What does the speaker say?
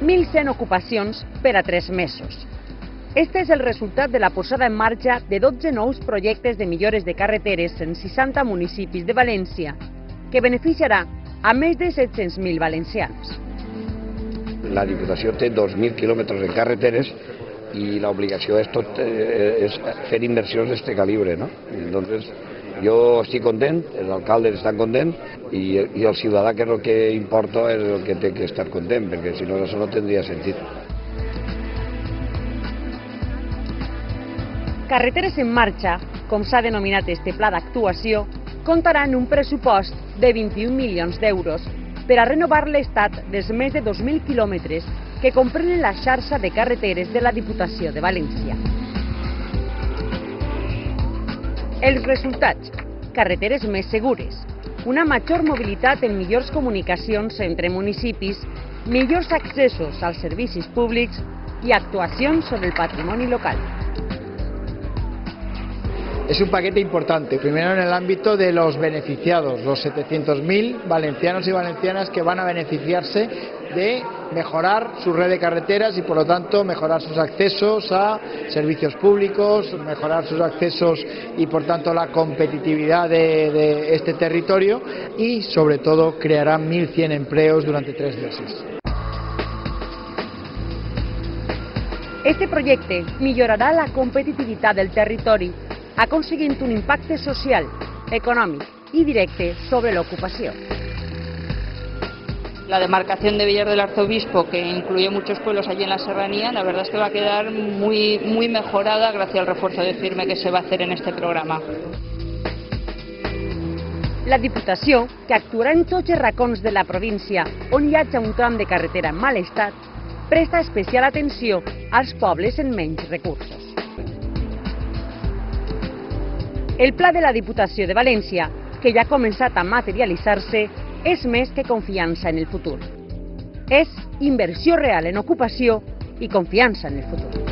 1.100 ocupacions per a 3 mesos. Este és el resultat de la posada en marxa de 12 nous projectes de millores de carreteres en 60 municipis de València, que beneficiarà a més de 700.000 valencians. La Diputació té 2.000 quilòmetres en carreteres y la obligación es hacer inversiones de este calibre, ¿no? Entonces, yo estoy contento, el alcalde está contento y el ciudadano, que es lo que importa, es el que tiene que estar contento, porque si no, eso no tendría sentido. Carreteres en marxa, com s'ha denominat este pla d'actuació, comptarà amb un pressupost de 21 milions d'euros per a renovar l'estat dels més de 2.000 quilòmetres que comprenen la xarxa de carreteres de la Diputació de València. Els resultats: carreteres més segures, una major mobilitat en millors comunicacions entre municipis, millors accessos als servicis públics i actuacions sobre el patrimoni local. Es un paquete importante, primero en el ámbito de los beneficiados, los 700.000 valencianos y valencianas que van a beneficiarse de mejorar su red de carreteras y, por lo tanto, mejorar sus accesos a servicios públicos, mejorar sus accesos y, por tanto, la competitividad de este territorio y, sobre todo, crearán 1.100 empleos durante 3 meses. Este projecte millorarà la competitivitat del territori, aconseguint un impacte social, econòmic y directe sobre l'ocupació. La demarcación de Villar del Arzobispo, que incluye muchos pueblos allí en la serranía, la verdad es que va a quedar muy mejorada gracias al refuerzo de firme que se va a hacer en este programa. La Diputació, que actuarà en tots els racons de la província on hi hagi un tram de carretera en mal estat, presta especial atenció als pobles amb menys recursos. El pla de la Diputació de València, que ja ha començat a materialitzar-se, és més que confiança en el futur. És inversió real en ocupació i confiança en el futur.